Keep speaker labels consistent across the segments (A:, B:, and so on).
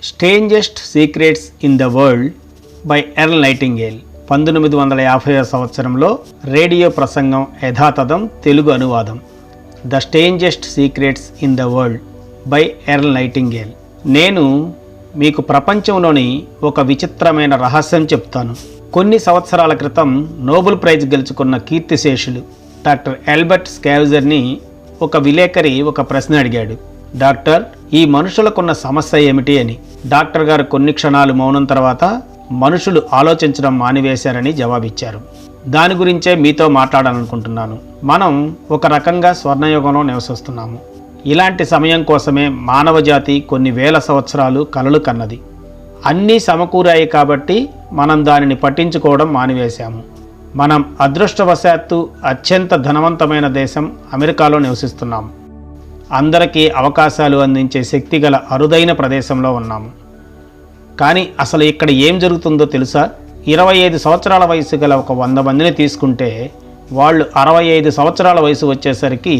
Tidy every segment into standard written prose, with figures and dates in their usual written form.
A: Strangest secrets in the world by Earl Nightingale 1950వ సంవత్సరంలో radio ప్రసంగం యథాతథం తెలుగు అనువాదం. The strangest secrets in the world by Earl Nightingale. నేను మీకు ప్రపంచంలోని ఒక విచిత్రమైన రహస్యం చెప్తాను. కొన్ని సంవత్సరాల క్రితం నోబెల్ ప్రైజ్ గెలుచుకున్న కీర్తిశేషులు డాక్టర్ ఆల్బర్ట్ స్కావెంజర్ని ఒక విలేకరి ఒక ప్రశ్న అడిగాడు. డాక్టర్, ఈ మనుషులకున్న సమస్య ఏమిటి అని. డాక్టర్ గారు కొన్ని క్షణాలు మౌనం తర్వాత మనుషులు ఆలోచించడం మానివేశారని జవాబిచ్చారు. దాని గురించే మీతో మాట్లాడాలనుకుంటున్నాను. మనం ఒక రకంగా స్వర్ణయుగంలో నివసిస్తున్నాము. ఇలాంటి సమయం కోసమే మానవజాతి కొన్ని వేల సంవత్సరాలు కలలు కన్నది. అన్నీ సమకూరాయి కాబట్టి మనం దానిని పట్టించుకోవడం మానివేశాము. మనం అదృష్టవశాత్తు అత్యంత ధనవంతమైన దేశం అమెరికాలో నివసిస్తున్నాము. అందరికీ అవకాశాలు అందించే శక్తి గల అరుదైన ప్రదేశంలో ఉన్నాము. కానీ అసలు ఇక్కడ ఏం జరుగుతుందో తెలుసా? 25 సంవత్సరాల వయసు గల ఒక 100 మందిని తీసుకుంటే వాళ్ళు 65 సంవత్సరాల వయసు వచ్చేసరికి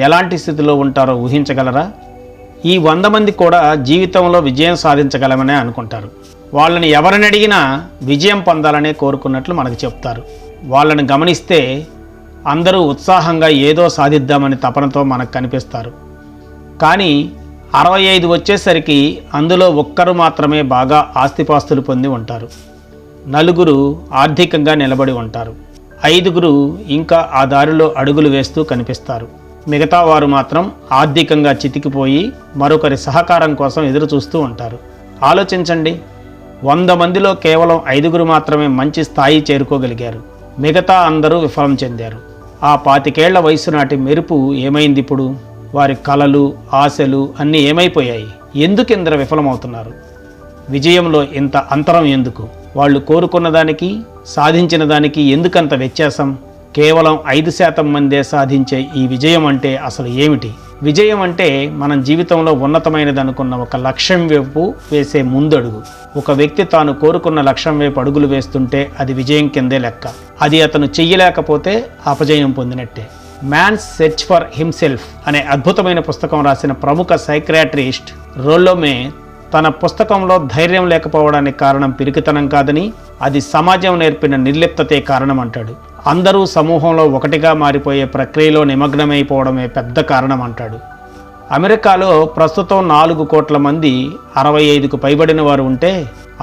A: ఎలాంటి స్థితిలో ఉంటారో ఊహించగలరా? ఈ 100 మంది కూడా జీవితంలో విజయం సాధించగలమనే అనుకుంటారు. వాళ్ళని ఎవరిని అడిగినా విజయం పొందాలనే కోరుకున్నట్లు మనకు చెప్తారు. వాళ్ళని గమనిస్తే అందరూ ఉత్సాహంగా ఏదో సాధిద్దామని తపనతో మనకు కనిపిస్తారు. కానీ 65 వచ్చేసరికి అందులో ఒక్కరు మాత్రమే బాగా ఆస్తిపాస్తులు పొంది ఉంటారు. 4 ఆర్థికంగా నిలబడి ఉంటారు. 5 ఇంకా ఆ దారిలో అడుగులు వేస్తూ కనిపిస్తారు. మిగతా వారు మాత్రం ఆర్థికంగా చితికిపోయి మరొకరి సహకారం కోసం ఎదురు చూస్తూ ఉంటారు. ఆలోచించండి, 100 మందిలో కేవలం 5 మాత్రమే మంచి స్థాయి చేరుకోగలిగారు. మిగతా అందరూ విఫలం చెందారు. ఆ 25 ఏళ్ల వయసు నాటి మెరుపు ఏమైంది ఇప్పుడు? వారి కలలు, ఆశలు అన్నీ ఏమైపోయాయి? ఎందుకు ఇందరు విఫలమవుతున్నారు? విజయంలో ఇంత అంతరం ఎందుకు? వాళ్ళు కోరుకున్న దానికి, సాధించిన దానికి ఎందుకంత వ్యత్యాసం? కేవలం 5% మందే సాధించే ఈ విజయం అంటే అసలు ఏమిటి? విజయం అంటే మనం జీవితంలో ఉన్నతమైనది అనుకున్న ఒక లక్ష్యం వైపు వేసే ముందడుగు. ఒక వ్యక్తి తాను కోరుకున్న లక్ష్యం వైపు అడుగులు వేస్తుంటే అది విజయం కిందే లెక్క. అది అతను చెయ్యలేకపోతే అపజయం పొందినట్టే. మ్యాన్స్ సెర్చ్ ఫర్ హిమ్సెల్ఫ్ అనే అద్భుతమైన పుస్తకం రాసిన ప్రముఖ సైక్రియాట్రిస్ట్ రోల్లోమే తన పుస్తకంలో ధైర్యం లేకపోవడానికి కారణం పిరికితనం కాదని, అది సమాజం నేర్పిన నిర్లిప్తతే కారణం అంటాడు. అందరూ సమూహంలో ఒకటిగా మారిపోయే ప్రక్రియలో నిమగ్నమైపోవడమే పెద్ద కారణం అంటాడు. అమెరికాలో ప్రస్తుతం 4 కోట్ల మంది 65కు పైబడిన వారు ఉంటే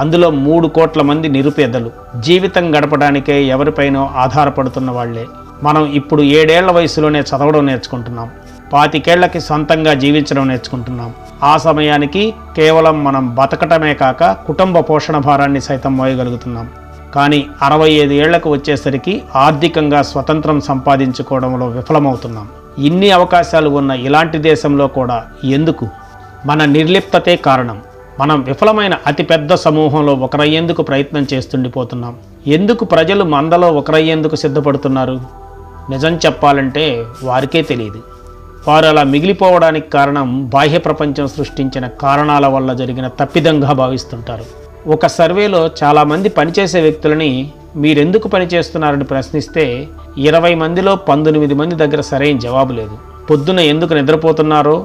A: అందులో 3 కోట్ల మంది నిరుపేదలు. జీవితం గడపడానికే ఎవరిపైనో ఆధారపడుతున్న వాళ్లే. మనం ఇప్పుడు 7 ఏళ్ల వయసులోనే చదవడం నేర్చుకుంటున్నాం. 25 ఏళ్లకి సొంతంగా జీవించడం నేర్చుకుంటున్నాం. ఆ సమయానికి కేవలం మనం బతకటమే కాక కుటుంబ పోషణ భారాన్ని సైతం మోయగలుగుతున్నాం. కానీ 65 ఏళ్లకు వచ్చేసరికి ఆర్థికంగా స్వతంత్రం సంపాదించుకోవడంలో విఫలమవుతున్నాం. ఇన్ని అవకాశాలు ఉన్న ఇలాంటి దేశంలో కూడా ఎందుకు? మన నిర్లిప్తతే కారణం. మనం విఫలమైన అతిపెద్ద సమూహంలో ఒకరయ్యేందుకు ప్రయత్నం చేస్తుండిపోతున్నాం. ఎందుకు ప్రజలు మందలో ఒకరయ్యేందుకు సిద్ధపడుతున్నారు? నిజం చెప్పాలంటే వారికే తెలియదు. వారు అలా మిగిలిపోవడానికి కారణం బాహ్య ప్రపంచం సృష్టించిన కారణాల వల్ల జరిగిన తప్పిదంగా భావిస్తుంటారు. ఒక సర్వేలో చాలామంది పనిచేసే వ్యక్తులని మీరెందుకు పనిచేస్తున్నారని ప్రశ్నిస్తే 20 మందిలో 19 మంది దగ్గర సరైన జవాబు లేదు. పొద్దున ఎందుకు నిద్రపోతున్నారో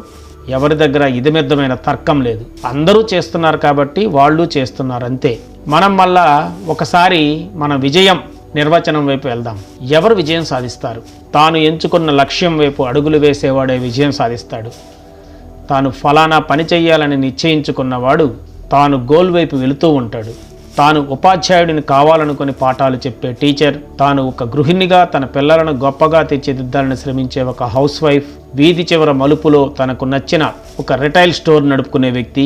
A: ఎవరి దగ్గర ఇదిమిద్దమైన తర్కం లేదు. అందరూ చేస్తున్నారు కాబట్టి వాళ్ళు చేస్తున్నారు అంతే. మనం మళ్ళా ఒకసారి మన విజయం నిర్వచనం వైపు వెళ్దాం. ఎవరు విజయం సాధిస్తారు? తాను ఎంచుకున్న లక్ష్యం వైపు అడుగులు వేసేవాడే విజయం సాధిస్తాడు. తాను ఫలానా పని చెయ్యాలని నిశ్చయించుకున్నవాడు తాను గోల్ వైపు వెళుతూ ఉంటాడు. తాను ఉపాధ్యాయుడిని కావాలనుకుని పాఠాలు చెప్పే టీచర్, తాను ఒక గృహిణిగా తన పిల్లలను గొప్పగా తీర్చిదిద్దాలని శ్రమించే ఒక హౌస్ వైఫ్, వీధి చివర మలుపులో తనకు నచ్చిన ఒక రిటైల్ స్టోర్ నడుపుకునే వ్యక్తి,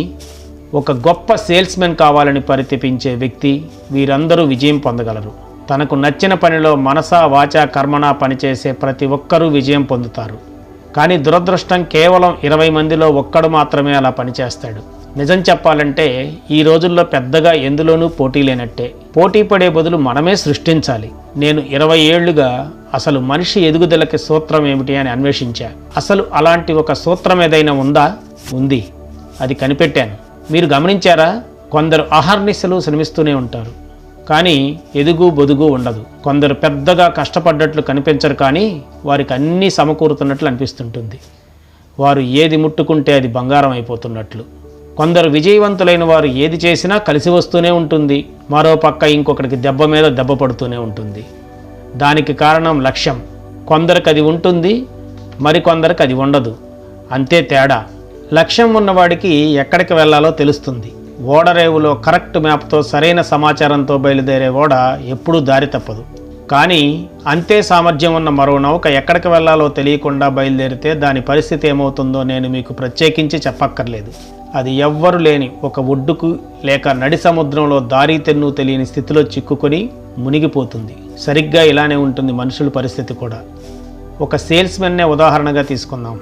A: ఒక గొప్ప సేల్స్మెన్ కావాలని పరితపించే వ్యక్తి, వీరందరూ విజయం పొందగలరు. తనకు నచ్చిన పనిలో మనసా వాచా కర్మణా పనిచేసే ప్రతి ఒక్కరూ విజయం పొందుతారు. కానీ దురదృష్టం కేవలం 20 మందిలో ఒక్కడు మాత్రమే అలా పనిచేస్తాడు. నిజం చెప్పాలంటే ఈ రోజుల్లో పెద్దగా ఎందులోనూ పోటీ లేనట్టే. పోటీ పడే బదులు మనమే సృష్టించాలి. నేను 20 ఏళ్లుగా అసలు మనిషి ఎదుగుదలకి సూత్రం ఏమిటి అని అన్వేషించా. అసలు అలాంటి ఒక సూత్రం ఏదైనా ఉందా? ఉంది. అది కనిపెట్టాను. మీరు గమనించారా? కొందరు అహర్నిశలు శ్రమిస్తూనే ఉంటారు, కానీ ఎదుగు బొదుగు ఉండదు. కొందరు పెద్దగా కష్టపడ్డట్లు కనిపించరు, కానీ వారికి అన్నీ సమకూరుతున్నట్లు అనిపిస్తుంటుంది. వారు ఏది ముట్టుకుంటే అది బంగారం అయిపోతున్నట్లు. కొందరు విజయవంతులైన వారు ఏది చేసినా కలిసి వస్తూనే ఉంటుంది, మరో పక్క ఇంకొకరికి దెబ్బ మీద దెబ్బ పడుతూనే ఉంటుంది. దానికి కారణం లక్ష్యం. కొందరికి అది ఉంటుంది, మరికొందరికి అది ఉండదు, అంతే తేడా. లక్ష్యం ఉన్నవాడికి ఎక్కడికి వెళ్ళాలో తెలుస్తుంది. ఓడరేవులో కరెక్ట్ మ్యాప్తో సరైన సమాచారంతో బయలుదేరే ఓడ ఎప్పుడూ దారి తప్పదు. కానీ అంతే సామర్థ్యం ఉన్న మరో నౌక ఎక్కడికి వెళ్ళాలో తెలియకుండా బయలుదేరితే దాని పరిస్థితి ఏమవుతుందో నేను మీకు ప్రత్యేకించి చెప్పక్కర్లేదు. అది ఎవ్వరు లేని ఒక ఒడ్డుకు లేక నడి సముద్రంలో దారి తెన్ను తెలియని స్థితిలో చిక్కుకొని మునిగిపోతుంది. సరిగ్గా ఇలానే ఉంటుంది మనుషుల పరిస్థితి కూడా. ఒక సేల్స్మెన్నే ఉదాహరణగా తీసుకుందాం.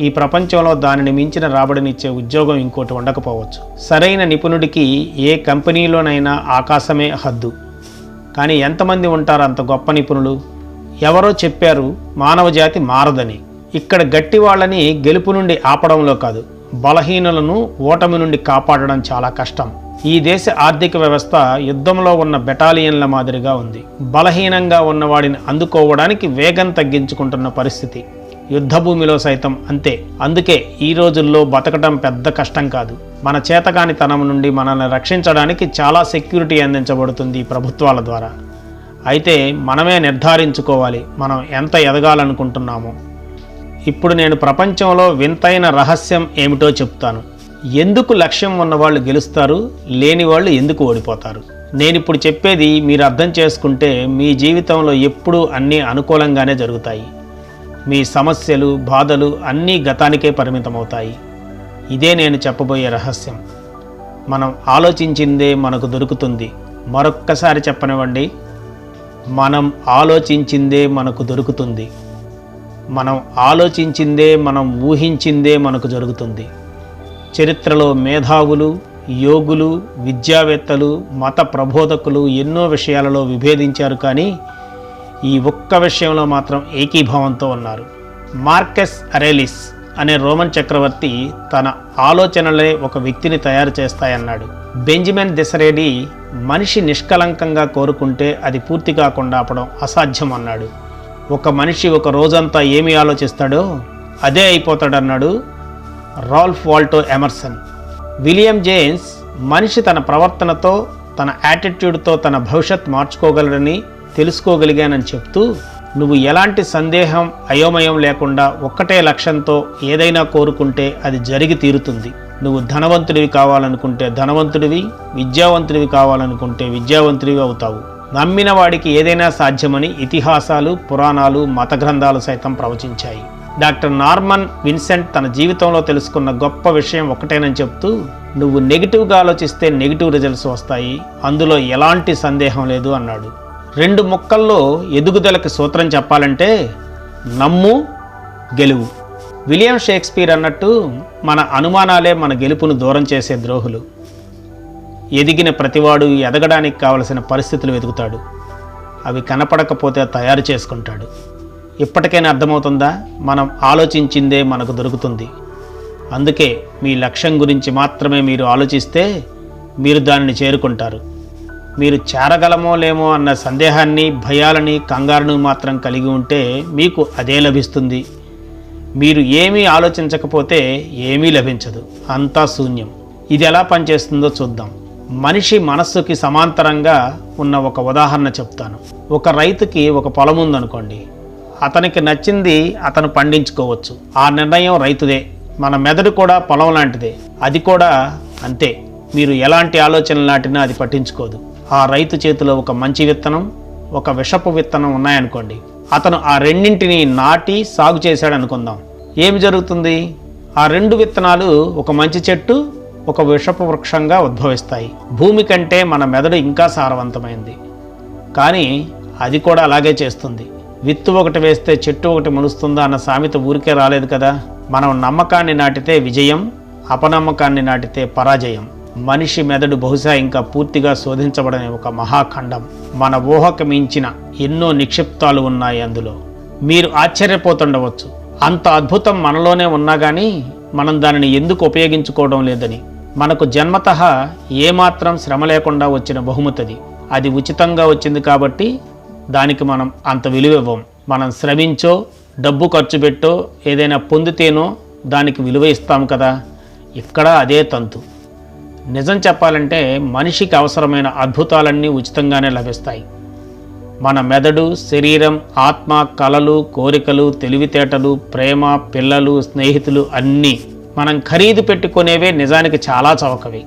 A: ఈ ప్రపంచంలో దానిని మించిన రాబడినిచ్చే ఉద్యోగం ఇంకోటి ఉండకపోవచ్చు. సరైన నిపుణుడికి ఏ కంపెనీలోనైనా ఆకాశమే హద్దు. కానీ ఎంతమంది ఉంటారు అంత గొప్ప నిపుణులు? ఎవరో చెప్పారు మానవ జాతి మారదని. ఇక్కడ గట్టి వాళ్ళని గెలుపు నుండి ఆపడంలో కాదు, బలహీనులను ఓటమి నుండి కాపాడడం చాలా కష్టం. ఈ దేశ ఆర్థిక వ్యవస్థ యుద్ధంలో ఉన్న బెటాలియన్ల మాదిరిగా ఉంది. బలహీనంగా ఉన్నవాడిని అందుకోవడానికి వేగం తగ్గించుకుంటున్న పరిస్థితి. యుద్ధభూమిలో సైతం అంతే. అందుకే ఈ రోజుల్లో బతకడం పెద్ద కష్టం కాదు. మన చేతకానితనం నుండి మనల్ని రక్షించడానికి చాలా సెక్యూరిటీ అందించబడుతుంది ప్రభుత్వాల ద్వారా. అయితే మనమే నిర్ధారించుకోవాలి మనం ఎంత ఎదగాలనుకుంటున్నామో. ఇప్పుడు నేను ప్రపంచంలో వింతైన రహస్యం ఏమిటో చెప్తాను. ఎందుకు లక్ష్యం ఉన్నవాళ్ళు గెలుస్తారు, లేని వాళ్ళు ఎందుకు ఓడిపోతారు? నేనిప్పుడు చెప్పేది మీరు అర్థం చేసుకుంటే మీ జీవితంలో ఎప్పుడూ అన్నీ అనుకూలంగానే జరుగుతాయి. మీ సమస్యలు, బాధలు అన్నీ గతానికే పరిమితమవుతాయి. ఇదే నేను చెప్పబోయే రహస్యం. మనం ఆలోచించిందే మనకు దొరుకుతుంది. మరొక్కసారి చెప్పనివ్వండి, మనం ఆలోచించిందే మనకు దొరుకుతుంది. మనం ఆలోచించిందే, మనం ఊహించిందే మనకు జరుగుతుంది. చరిత్రలో మేధావులు, యోగులు, విద్యావేత్తలు, మత ప్రబోధకులు ఎన్నో విషయాలలో విభేదించారు, కానీ ఈ ఒక్క విషయంలో మాత్రం ఏకీభావంతో ఉన్నారు. మార్కస్ అరేలిస్ అనే రోమన్ చక్రవర్తి తన ఆలోచనలే ఒక వ్యక్తిని తయారు చేస్తాయన్నాడు. బెంజమిన్ డిసరేలి మనిషి నిష్కలంకంగా కోరుకుంటే అది పూర్తి కాకుండా ఆపడం అసాధ్యం అన్నాడు. ఒక మనిషి ఒక రోజంతా ఏమి ఆలోచిస్తాడో అదే అయిపోతాడన్నాడు Ralph Waldo Emerson. William James మనిషి తన ప్రవర్తనతో, తన యాటిట్యూడ్తో తన భవిష్యత్ మార్చుకోగలడని తెలుసుకోగలిగానని చెప్తూ, నువ్వు ఎలాంటి సందేహం, అయోమయం లేకుండా ఒక్కటే లక్ష్యంతో ఏదైనా కోరుకుంటే అది జరిగి తీరుతుంది. నువ్వు ధనవంతుడివి కావాలనుకుంటే ధనవంతుడివి, విద్యావంతుడివి కావాలనుకుంటే విద్యావంతుడివి అవుతావు. నమ్మిన వాడికి ఏదైనా సాధ్యమని ఇతిహాసాలు, పురాణాలు, మత గ్రంథాలు సైతం ప్రవచించాయి. డాక్టర్ నార్మన్ విన్సెంట్ తన జీవితంలో తెలుసుకున్న గొప్ప విషయం ఒకటేనని చెప్తూ, నువ్వు నెగిటివ్గా ఆలోచిస్తే నెగిటివ్ రిజల్ట్స్ వస్తాయి, అందులో ఎలాంటి సందేహం లేదు అన్నాడు. 2 ముక్కల్లో ఎదుగుదలకి సూత్రం చెప్పాలంటే నమ్ము, గెలువు. విలియం షేక్స్పియర్ అన్నట్టు మన అనుమానాలే మన గెలుపును దూరం చేసే ద్రోహులు. ఎదిగిన ప్రతివాడు ఎదగడానికి కావలసిన పరిస్థితులు వెతుకుతాడు, అవి కనపడకపోతే తయారు చేసుకుంటాడు. ఇప్పటికైనా అర్థమవుతుందా? మనం ఆలోచించిందే మనకు దొరుకుతుంది. అందుకే మీ లక్ష్యం గురించి మాత్రమే మీరు ఆలోచిస్తే మీరు దానిని చేరుకుంటారు. మీరు చేరగలమో లేమో అన్న సందేహాన్ని, భయాలని, కంగారును మాత్రం కలిగి ఉంటే మీకు అదే లభిస్తుంది. మీరు ఏమీ ఆలోచించకపోతే ఏమీ లభించదు, అంతా శూన్యం. ఇది ఎలా పనిచేస్తుందో చూద్దాం. మనిషి మనస్సుకి సమాంతరంగా ఉన్న ఒక ఉదాహరణ చెప్తాను. ఒక రైతుకి ఒక పొలం ఉందనుకోండి. అతనికి నచ్చింది అతను పండించుకోవచ్చు, ఆ నిర్ణయం రైతుదే. మన మెదడు కూడా పొలం లాంటిదే, అది కూడా అంతే. మీరు ఎలాంటి ఆలోచనలు నాటినా అది పట్టించుకోదు. ఆ రైతు చేతిలో ఒక మంచి విత్తనం, ఒక విషపు విత్తనం ఉన్నాయనుకోండి. అతను ఆ రెండింటిని నాటి సాగు చేశాడు అనుకుందాం. ఏమి జరుగుతుంది? ఆ 2 విత్తనాలు ఒక మంచి చెట్టు, ఒక విషపు వృక్షంగా ఉద్భవిస్తాయి. భూమి కంటే మన మెదడు ఇంకా సారవంతమైంది, కానీ అది కూడా అలాగే చేస్తుంది. విత్తు ఒకటి వేస్తే చెట్టు ఒకటి మొలుస్తుందా అన్న సామెత ఊరికే రాలేదు కదా. మనం నమ్మకాన్ని నాటితే విజయం, అపనమ్మకాన్ని నాటితే పరాజయం. మనిషి మెదడు బహుశా ఇంకా పూర్తిగా శోధించబడని ఒక మహాఖండం. మన ఊహకు మించిన ఎన్నో నిక్షిప్తాలు ఉన్నాయి అందులో. మీరు ఆశ్చర్యపోతుండవచ్చు, అంత అద్భుతం మనలోనే ఉన్నా కానీ మనం దానిని ఎందుకు ఉపయోగించుకోవడం లేదని. మనకు జన్మతః ఏమాత్రం శ్రమ లేకుండా వచ్చిన బహుమతి. అది ఉచితంగా వచ్చింది కాబట్టి దానికి మనం అంత విలువివ్వం. మనం శ్రమించో, డబ్బు ఖర్చు పెట్టో, ఏదైనా పొందితేనో దానికి విలువ ఇస్తాం కదా. ఇక్కడ అదే తంతు. నిజం చెప్పాలంటే మనిషికి అవసరమైన అద్భుతాలన్నీ ఉచితంగానే లభిస్తాయి. మన మెదడు, శరీరం, ఆత్మ, కలలు, కోరికలు, తెలివితేటలు, ప్రేమ, పిల్లలు, స్నేహితులు అన్నీ మనం ఖరీదు పెట్టుకునేవే నిజానికి చాలా చవకవి.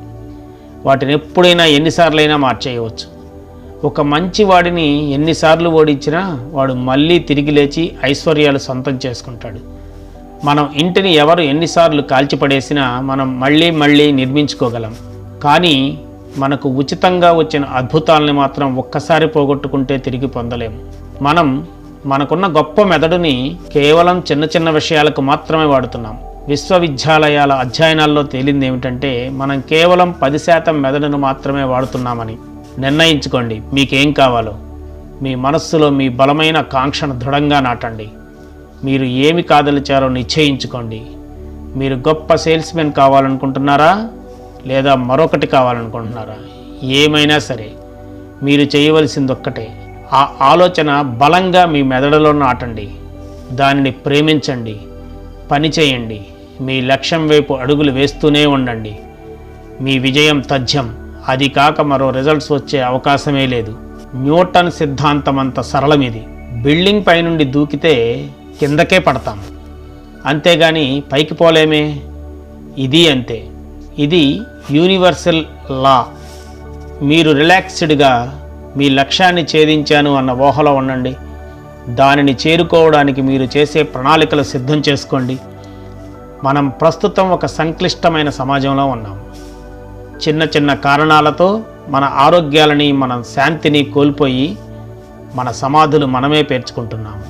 A: వాటిని ఎప్పుడైనా ఎన్నిసార్లైనా మార్చేయవచ్చు. ఒక మంచి వాడిని ఎన్నిసార్లు ఓడించినా వాడు మళ్ళీ తిరిగి లేచి ఐశ్వర్యాలు సొంతం చేసుకుంటాడు. మనం ఇంటిని ఎవరు ఎన్నిసార్లు కాల్చిపడేసినా మనం మళ్ళీ నిర్మించుకోగలం. కానీ మనకు ఉచితంగా వచ్చిన అద్భుతాలని మాత్రం ఒక్కసారి పోగొట్టుకుంటే తిరిగి పొందలేము. మనకున్న గొప్ప మెదడుని కేవలం చిన్న విషయాలకు మాత్రమే వాడుతున్నాం. విశ్వవిద్యాలయాల అధ్యయనాల్లో తేలింది ఏమిటంటే మనం కేవలం 10% మెదడును మాత్రమే వాడుతున్నామని. నిర్ణయించుకోండి మీకేం కావాలో. మీ మనస్సులో మీ బలమైన కాంక్షను దృఢంగా నాటండి. మీరు ఏమి కాదలిచారో నిశ్చయించుకోండి. మీరు గొప్ప సేల్స్మెన్ కావాలనుకుంటున్నారా, లేదా మరొకటి కావాలనుకుంటున్నారా? ఏమైనా సరే మీరు చేయవలసింది ఒక్కటే, ఆ ఆలోచన బలంగా మీ మెదడులో నాటండి. దానిని ప్రేమించండి, పని చేయండి, మీ లక్ష్యం వైపు అడుగులు వేస్తూనే ఉండండి. మీ విజయం తథ్యం. అది కాక మరో రిజల్ట్స్ వచ్చే అవకాశమే లేదు. న్యూటన్ సిద్ధాంతం అంత సరళం ఇది. బిల్డింగ్ పైనుండి దూకితే కిందకే పడతాం, అంతేగాని పైకి పోలేమే. ఇది అంతే. ఇది యూనివర్సల్ లా. మీరు రిలాక్స్డ్గా మీ లక్ష్యాన్ని ఛేదించాను అన్న ఊహలో ఉండండి. దానిని చేరుకోవడానికి మీరు చేసే ప్రణాళికలు సిద్ధం చేసుకోండి. మనం ప్రస్తుతం ఒక సంక్లిష్టమైన సమాజంలో ఉన్నాం. చిన్న కారణాలతో మన ఆరోగ్యాలని, మన శాంతిని కోల్పోయి మన సమాధులు మనమే పేర్చుకుంటున్నాము.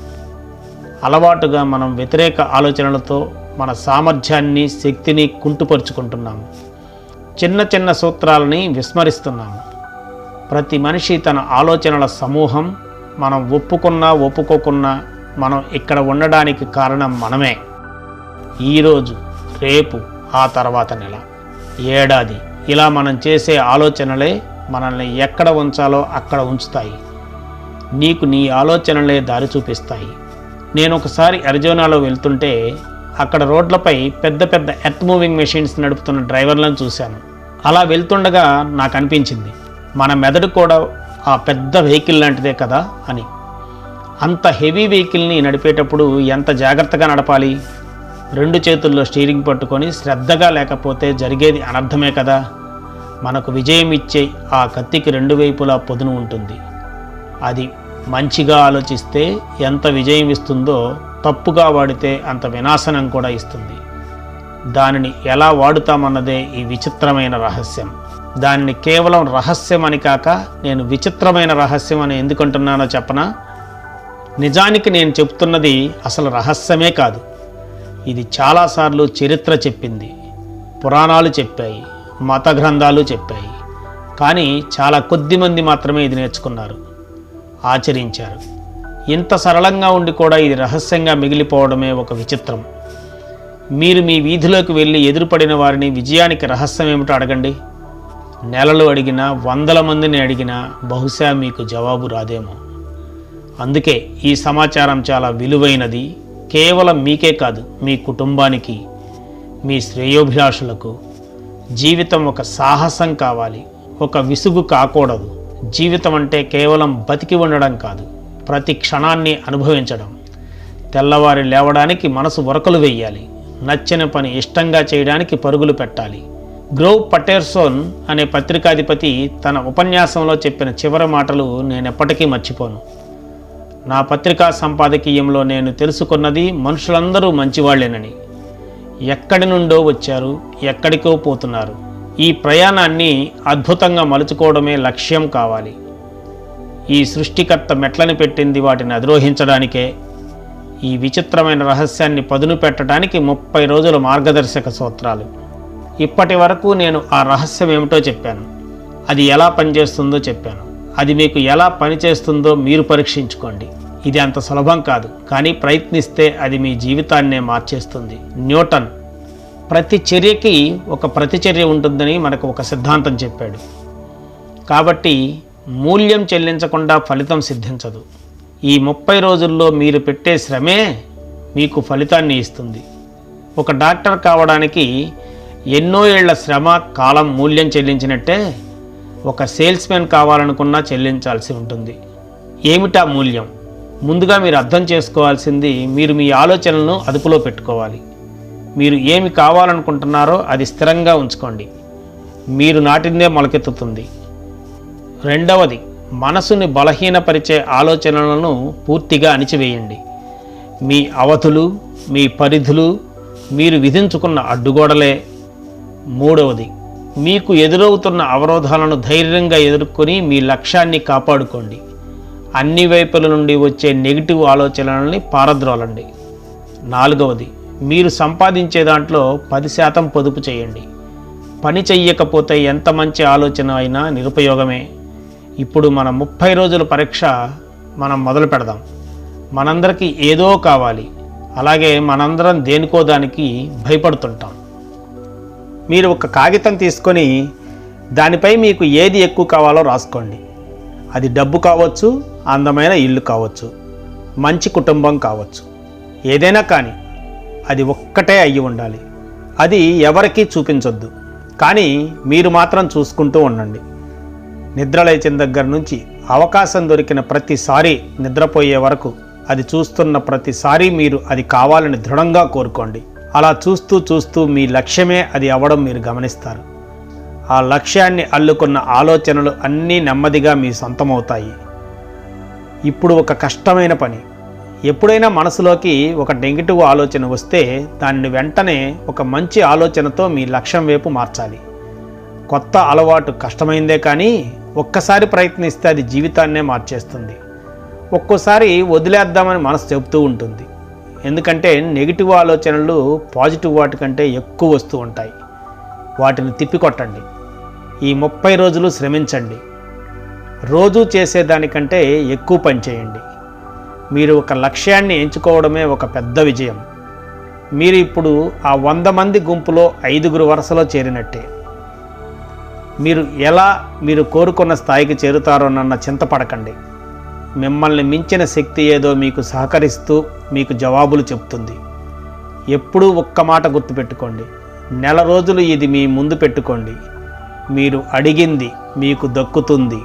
A: అలవాటుగా మనం వ్యతిరేక ఆలోచనలతో మన సామర్థ్యాన్ని, శక్తిని కుంటుపరుచుకుంటున్నాము. చిన్న సూత్రాలని విస్మరిస్తున్నాము. ప్రతి మనిషి తన ఆలోచనల సమూహం. మనం ఒప్పుకున్నా ఒప్పుకోకున్నా మనం ఇక్కడ ఉండడానికి కారణం మనమే. ఈరోజు, రేపు, ఆ తర్వాత నెల, ఏడాది, ఇలా మనం చేసే ఆలోచనలే మనల్ని ఎక్కడ ఉంచాలో అక్కడ ఉంచుతాయి. నీకు నీ ఆలోచనలే దారి చూపిస్తాయి. నేను ఒకసారి అరిజోనాలో వెళ్తుంటే అక్కడ రోడ్లపై పెద్ద ఎర్త్ మూవింగ్ మెషిన్స్ నడుపుతున్న డ్రైవర్లను చూశాను. అలా వెళ్తుండగా నాకు అనిపించింది, మన మెదడు కూడా ఆ పెద్ద వెహికల్ లాంటిదే కదా అని. అంత హెవీ వెహికల్ని నడిపేటప్పుడు ఎంత జాగ్రత్తగా నడపాలి. 2 చేతుల్లో స్టీరింగ్ పట్టుకొని శ్రద్ధగా లేకపోతే జరిగేది అనర్థమే కదా. మనకు విజయం ఇచ్చే ఆ కత్తికి 2 వైపులా పొదును ఉంటుంది. అది మంచిగా ఆలోచిస్తే ఎంత విజయం ఇస్తుందో, తప్పుగా వాడితే అంత వినాశనం కూడా ఇస్తుంది. దానిని ఎలా వాడుతామన్నదే ఈ విచిత్రమైన రహస్యం. దానిని కేవలం రహస్యం అని కాక నేను విచిత్రమైన రహస్యం అని ఎందుకంటున్నానో చెప్పనా? నిజానికి నేను చెప్తున్నది అసలు రహస్యమే కాదు. ఇది చాలాసార్లు చరిత్ర చెప్పింది, పురాణాలు చెప్పాయి, మత గ్రంథాలు చెప్పాయి. కానీ చాలా కొద్ది మంది మాత్రమే ఇది నేర్చుకున్నారు, ఆచరించారు. ఇంత సరళంగా ఉండి కూడా ఇది రహస్యంగా మిగిలిపోవడమే ఒక విచిత్రం. మీరు మీ వీధిలోకి వెళ్ళి ఎదురుపడిన వారిని విజయానికి రహస్యం ఏమిటో అడగండి. నెలలు అడిగినా, 100 మందిని అడిగినా బహుశా మీకు జవాబు రాదేమో. అందుకే ఈ సమాచారం చాలా విలువైనది. కేవలం మీకే కాదు, మీ కుటుంబానికి, మీ శ్రేయోభిలాషులకు. జీవితం ఒక సాహసం కావాలి, ఒక విసుగు కాకూడదు. జీవితం అంటే కేవలం బతికి ఉండడం కాదు, ప్రతి క్షణాన్ని అనుభవించడం. తెల్లవారి లేవడానికి మనసు వరకలు వెయ్యాలి, నచ్చిన పని ఇష్టంగా చేయడానికి పరుగులు పెట్టాలి. గ్రోవ్ పటేర్సోన్ అనే పత్రికాధిపతి తన ఉపన్యాసంలో చెప్పిన చివరి మాటలు నేనెప్పటికీ మర్చిపోను. నా పత్రికా సంపాదకీయంలో నేను తెలుసుకున్నది మనుషులందరూ మంచివాళ్లేనని. ఎక్కడి నుండో వచ్చారు, ఎక్కడికో పోతున్నారు. ఈ ప్రయాణాన్ని అద్భుతంగా మలుచుకోవడమే లక్ష్యం కావాలి. ఈ సృష్టికర్త మెట్లని పెట్టింది వాటిని అధిరోహించడానికే. ఈ విచిత్రమైన రహస్యాన్ని పదును పెట్టడానికి 30 రోజుల మార్గదర్శక సూత్రాలు. ఇప్పటి వరకు నేను ఆ రహస్యం ఏమిటో చెప్పాను, అది ఎలా పనిచేస్తుందో చెప్పాను. అది మీకు ఎలా పనిచేస్తుందో మీరు పరీక్షించుకోండి. ఇది అంత సులభం కాదు, కానీ ప్రయత్నిస్తే అది మీ జీవితాన్నే మార్చేస్తుంది. న్యూటన్ ప్రతి చర్యకి ఒక ప్రతిచర్య ఉంటుందని మనకు ఒక సిద్ధాంతం చెప్పాడు. కాబట్టి మూల్యం చెల్లించకుండా ఫలితం సిద్ధించదు. ఈ 30 రోజుల్లో మీరు పెట్టే శ్రమే మీకు ఫలితాన్ని ఇస్తుంది. ఒక డాక్టర్ కావడానికి ఎన్నో ఏళ్ల శ్రమ కాలం మూల్యం చెల్లించినట్టే ఒక సేల్స్మెన్ కావాలనుకున్నా చెల్లించాల్సి ఉంటుంది. ఏమిటా మూల్యం? ముందుగా మీరు అర్థం చేసుకోవాల్సింది, మీరు మీ ఆలోచనలను అదుపులో పెట్టుకోవాలి. మీరు ఏమి కావాలనుకుంటున్నారో అది స్థిరంగా ఉంచుకోండి. మీరు నాటిందే మొలకెత్తుతుంది. రెండవది, మనసుని బలహీనపరిచే ఆలోచనలను పూర్తిగా అణిచివేయండి. మీ అవధులు, మీ పరిధులు మీరు విధించుకున్న అడ్డుగోడలే. మూడవది, మీకు ఎదురవుతున్న అవరోధాలను ధైర్యంగా ఎదుర్కొని మీ లక్ష్యాన్ని కాపాడుకోండి. అన్ని వైపుల నుండి వచ్చే నెగిటివ్ ఆలోచనలని పారద్రోలండి. నాలుగవది, మీరు సంపాదించే దాంట్లో 10% పొదుపు చేయండి. పని చెయ్యకపోతే ఎంత మంచి ఆలోచన అయినా నిరుపయోగమే. ఇప్పుడు మన 30 రోజుల పరీక్ష మనం మొదలు పెడదాం. మనందరికీ ఏదో కావాలి, అలాగే మనందరం దేనికో దానికి భయపడుతుంటాం. మీరు ఒక కాగితం తీసుకొని దానిపై మీకు ఏది ఎక్కువ కావాలో రాసుకోండి. అది డబ్బు కావచ్చు, అందమైన ఇల్లు కావచ్చు, మంచి కుటుంబం కావచ్చు, ఏదైనా కానీ అది ఒక్కటే అయ్యి ఉండాలి. అది ఎవరికీ చూపించొద్దు, కానీ మీరు మాత్రం చూసుకుంటూ ఉండండి. నిద్ర లేచిన దగ్గర నుంచి అవకాశం దొరికిన ప్రతిసారి నిద్రపోయే వరకు అది చూస్తున్న ప్రతిసారి మీరు అది కావాలని దృఢంగా కోరుకోండి. అలా చూస్తూ చూస్తూ మీ లక్ష్యమే అది అవ్వడం మీరు గమనిస్తారు. ఆ లక్ష్యాన్ని అల్లుకున్న ఆలోచనలు అన్నీ నెమ్మదిగా మీ సొంతమవుతాయి. ఇప్పుడు ఒక కష్టమైన పని. ఎప్పుడైనా మనసులోకి ఒక నెగిటివ్ ఆలోచన వస్తే దాన్ని వెంటనే ఒక మంచి ఆలోచనతో మీ లక్ష్యం వైపు మార్చాలి. కొత్త అలవాటు కష్టమైందే కానీ ఒక్కసారి ప్రయత్నిస్తే అది జీవితాన్నే మార్చేస్తుంది. ఒక్కోసారి వదిలేద్దామని మనసు చెబుతూ ఉంటుంది. ఎందుకంటే నెగిటివ్ ఆలోచనలు పాజిటివ్ వాటి కంటే ఎక్కువ వస్తూ ఉంటాయి. వాటిని తిప్పికొట్టండి. ఈ 30 రోజులు శ్రమించండి. రోజూ చేసేదానికంటే ఎక్కువ పని చేయండి. మీరు ఒక లక్ష్యాన్ని ఎంచుకోవడమే ఒక పెద్ద విజయం. మీరు ఇప్పుడు ఆ 100 మంది గుంపులో 5గురు వరుసలో చేరినట్టే. మీరు ఎలా మీరు కోరుకున్న స్థాయికి చేరుతారోనన్న చింతపడకండి. మిమ్మల్ని మించిన శక్తి ఏదో మీకు సహకరిస్తూ మీకు జవాబులు చెప్తుంది. ఎప్పుడూ ఒక్క మాట గుర్తుపెట్టుకోండి. నెల రోజులు ఇది మీ ముందు పెట్టుకోండి. మీరు అడిగింది మీకు దక్కుతుంది.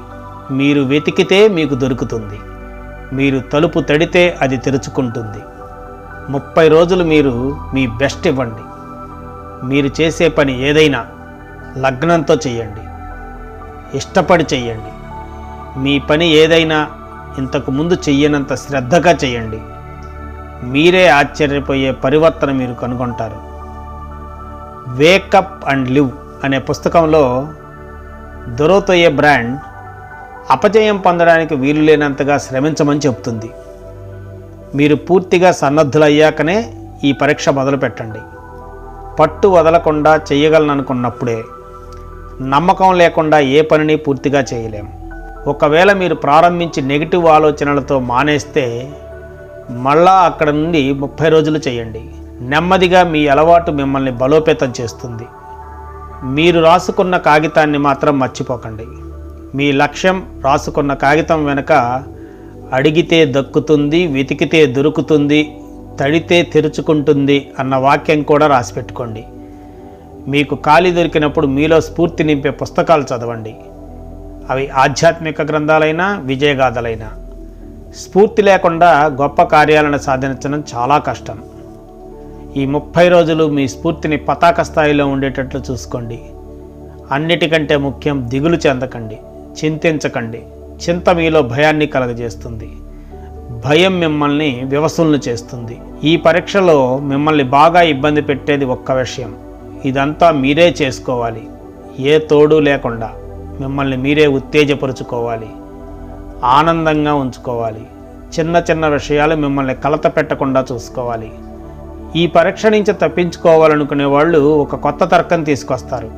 A: మీరు వెతికితే మీకు దొరుకుతుంది. మీరు తలుపు తడితే అది తెరుచుకుంటుంది. 30 రోజులు మీరు మీ బెస్ట్ ఇవ్వండి. మీరు చేసే పని ఏదైనా లగ్నంతో చెయ్యండి, ఇష్టపడి చెయ్యండి. మీ పని ఏదైనా ఇంతకు ముందు చెయ్యనంత శ్రద్ధగా చేయండి. మీరే ఆశ్చర్యపోయే పరివర్తన మీరు కనుగొంటారు. వేకప్ అండ్ లివ్ అనే పుస్తకంలో దొరోతోయే బ్రాండ్ అపజయం పొందడానికి వీలు లేనంతగా శ్రమించమని చెప్తుంది. మీరు పూర్తిగా సన్నద్ధులయ్యాకనే ఈ పరీక్ష మొదలు పెట్టండి. పట్టు వదలకుండా చేయగలననుకున్నప్పుడే. నమ్మకం లేకుండా ఏ పనిని పూర్తిగా చేయలేం. ఒకవేళ మీరు ప్రారంభించి నెగిటివ్ ఆలోచనలతో మానేస్తే మళ్ళా అక్కడ నుండి 30 రోజులు చేయండి. నెమ్మదిగా మీ అలవాటు మిమ్మల్ని బలోపేతం చేస్తుంది. మీరు రాసుకున్న కాగితాన్ని మాత్రం మర్చిపోకండి. మీ లక్ష్యం రాసుకున్న కాగితం వెనుక అడిగితే దక్కుతుంది, వెతికితే దొరుకుతుంది, తడితే తెరుచుకుంటుంది అన్న వాక్యం కూడా రాసిపెట్టుకోండి. మీకు ఖాళీ దొరికినప్పుడు మీలో స్ఫూర్తి నింపే పుస్తకాలు చదవండి. అవి ఆధ్యాత్మిక గ్రంథాలైనా విజయగాథలైనా. స్ఫూర్తి లేకుండా గొప్ప కార్యాలను సాధించడం చాలా కష్టం. ఈ 30 రోజులు మీ స్ఫూర్తిని పతాక స్థాయిలో ఉండేటట్లు చూసుకోండి. అన్నిటికంటే ముఖ్యం, దిగులు చెందకండి, చింతించకండి. చింత మీలో భయాన్ని కలగజేస్తుంది. భయం మిమ్మల్ని వివసులను చేస్తుంది. ఈ పరీక్షలో మిమ్మల్ని బాగా ఇబ్బంది పెట్టేది ఒక్క విషయం. ఇదంతా మీరే చేసుకోవాలి, ఏ తోడు లేకుండా. మిమ్మల్ని మీరే ఉత్తేజపరుచుకోవాలి, ఆనందంగా ఉంచుకోవాలి. చిన్న చిన్న విషయాలు మిమ్మల్ని కలత పెట్టకుండా చూసుకోవాలి. ఈ పరీక్ష నుంచి తప్పించుకోవాలనుకునే వాళ్ళు ఒక కొత్త తర్కం తీసుకొస్తారు.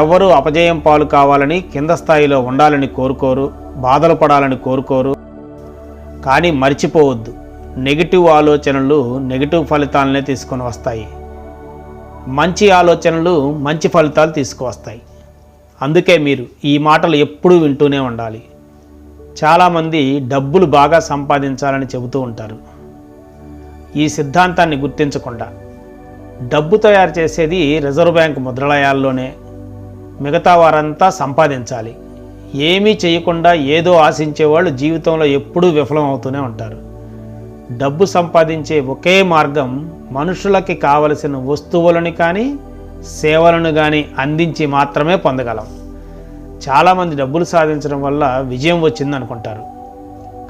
A: ఎవ్వరూ అపజయం పాలు కావాలని, కింద స్థాయిలో ఉండాలని కోరుకోరు, బాధలు పడాలని కోరుకోరు. కానీ మర్చిపోవద్దు, నెగిటివ్ ఆలోచనలు నెగిటివ్ ఫలితాలనే తీసుకొని వస్తాయి. మంచి ఆలోచనలు మంచి ఫలితాలు తీసుకువస్తాయి. అందుకే మీరు ఈ మాటలు ఎప్పుడూ వింటూనే ఉండాలి. చాలామంది డబ్బులు బాగా సంపాదించాలని చెబుతూ ఉంటారు. ఈ సిద్ధాంతాన్ని గుర్తించకుండా డబ్బు తయారు చేసేది రిజర్వ్ బ్యాంక్ ముద్రాలయాల్లోనే. మిగతా వారంతా సంపాదించాలి. ఏమీ చేయకుండా ఏదో ఆశించేవాళ్ళు జీవితంలో ఎప్పుడూ విఫలం అవుతూనే ఉంటారు. డబ్బు సంపాదించే ఒకే మార్గం మనుషులకి కావలసిన వస్తువులను కానీ సేవలను కానీ అందించి మాత్రమే పొందగలం. చాలామంది డబ్బులు సాధించడం వల్ల విజయం వచ్చింది అనుకుంటారు.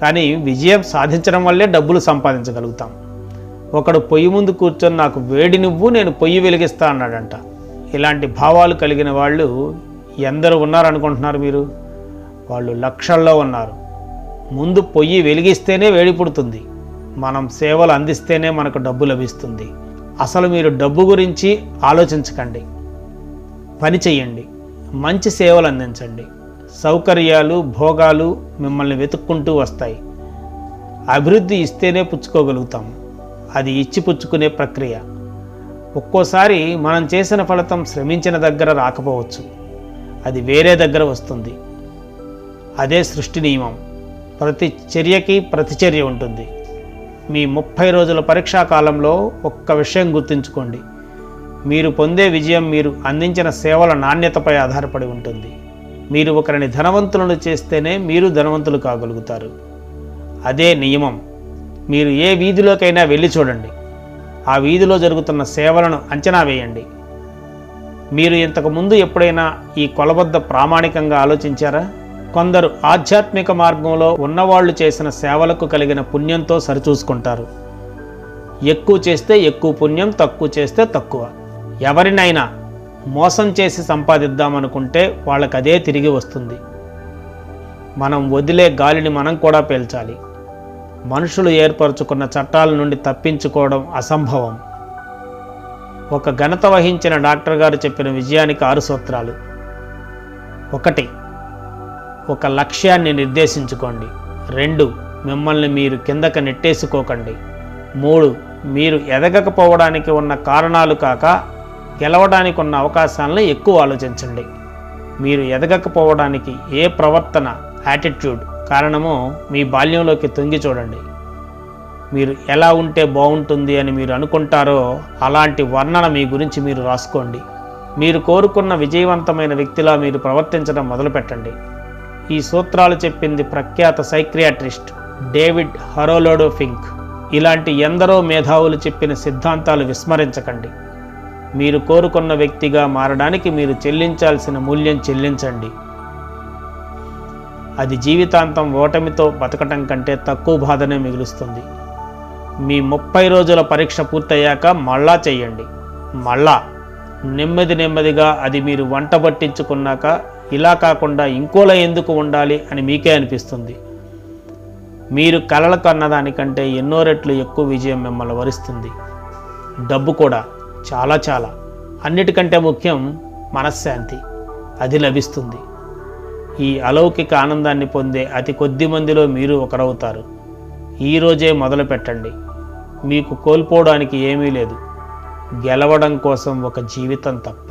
A: కానీ విజయం సాధించడం వల్లే డబ్బులు సంపాదించగలుగుతాం. ఒకడు పొయ్యి ముందు కూర్చొని నాకు వేడి నువ్వు, నేను పొయ్యి వెలిగిస్తా అన్నాడంట. ఇలాంటి భావాలు కలిగిన వాళ్ళు ఎందరు ఉన్నారనుకుంటున్నారు మీరు? వాళ్ళు లక్షల్లో ఉన్నారు. ముందు పొయ్యి వెలిగిస్తేనే వేడి పుడుతుంది. మనం సేవలు అందిస్తేనే మనకు డబ్బు లభిస్తుంది. అసలు మీరు డబ్బు గురించి ఆలోచించకండి. పని చెయ్యండి, మంచి సేవలు అందించండి. సౌకర్యాలు, భోగాలు మిమ్మల్ని వెతుక్కుంటూ వస్తాయి. అభివృద్ధి ఇస్తేనే పుచ్చుకోగలుగుతాం. అది ఇచ్చి పుచ్చుకునే ప్రక్రియ. ఒక్కోసారి మనం చేసిన ఫలితం శ్రమించిన దగ్గర రాకపోవచ్చు, అది వేరే దగ్గర వస్తుంది. అదే సృష్టి నియమం. ప్రతి చర్యకి ప్రతిచర్య ఉంటుంది. మీ 30 రోజుల పరీక్షా కాలంలో ఒక్క విషయం గుర్తుంచుకోండి. మీరు పొందే విజయం మీరు అందించిన సేవల నాణ్యతపై ఆధారపడి ఉంటుంది. మీరు ఒకరిని ధనవంతులను చేస్తేనే మీరు ధనవంతులు కాగలుగుతారు. అదే నియమం. మీరు ఏ వీధిలోకైనా వెళ్ళి చూడండి. ఆ వీధిలో జరుగుతున్న సేవలను అంచనా వేయండి. మీరు ఇంతకుముందు ఎప్పుడైనా ఈ కొలబద్ద ప్రామాణికంగా ఆలోచించారా? కొందరు ఆధ్యాత్మిక మార్గంలో ఉన్నవాళ్ళు చేసిన సేవలకు కలిగిన పుణ్యంతో సరిచూసుకుంటారు. ఎక్కువ చేస్తే ఎక్కువ పుణ్యం, తక్కువ చేస్తే తక్కువ. ఎవరినైనా మోసం చేసి సంపాదిద్దామనుకుంటే వాళ్ళకి అదే తిరిగి వస్తుంది. మనం వదిలే గాలిని మనం కూడా పీల్చాలి. మనుషులు ఏర్పరచుకున్న చట్టాల నుండి తప్పించుకోవడం అసంభవం. ఒక ఘనత వహించిన డాక్టర్ గారు చెప్పిన విజయానికి 6 సూత్రాలు. 1. ఒక లక్ష్యాన్ని నిర్దేశించుకోండి. 2. మిమ్మల్ని మీరు కిందకి నెట్టేసుకోకండి. 3. మీరు ఎదగకపోవడానికి ఉన్న కారణాలు కాక గెలవడానికి ఉన్న అవకాశాలను ఎక్కువ ఆలోచించండి. మీరు ఎదగకపోవడానికి ఏ ప్రవర్తన, యాటిట్యూడ్ కారణమో మీ బాల్యంలోకి తొంగి చూడండి. మీరు ఎలా ఉంటే బాగుంటుంది అని మీరు అనుకుంటారో అలాంటి వర్ణన మీ గురించి మీరు రాసుకోండి. మీరు కోరుకున్న విజయవంతమైన వ్యక్తిలా మీరు ప్రవర్తించడం మొదలుపెట్టండి. ఈ సూత్రాలు చెప్పింది ప్రఖ్యాత సైక్రియాట్రిస్ట్ డేవిడ్ హరోలోడో ఫింక్. ఇలాంటి ఎందరో మేధావులు చెప్పిన సిద్ధాంతాలు విస్మరించకండి. మీరు కోరుకున్న వ్యక్తిగా మారడానికి మీరు చెల్లించాల్సిన మూల్యం చెల్లించండి. అది జీవితాంతం ఓటమితో బతకటం కంటే తక్కువ బాధనే మిగులుస్తుంది. మీ 30 రోజుల పరీక్ష పూర్తయ్యాక మళ్ళా చెయ్యండి. మళ్ళా నెమ్మదిగా అది మీరు వంట పట్టించుకున్నాక ఇలా కాకుండా ఇంకోలా ఎందుకు ఉండాలి అని మీకే అనిపిస్తుంది. మీరు కలలు కన్నదానికంటే ఎన్నో రెట్లు ఎక్కువ విజయం మిమ్మల్ని వరిస్తుంది. డబ్బు కూడా చాలా అన్నిటికంటే ముఖ్యం మనశ్శాంతి. అది లభిస్తుంది. ఈ అలౌకిక ఆనందాన్ని పొందే అతి కొద్ది మందిలో మీరు ఒకరవుతారు. ఈరోజే మొదలు పెట్టండి. మీకు కోల్పోవడానికి ఏమీ లేదు, గెలవడం కోసం ఒక జీవితం తప్ప.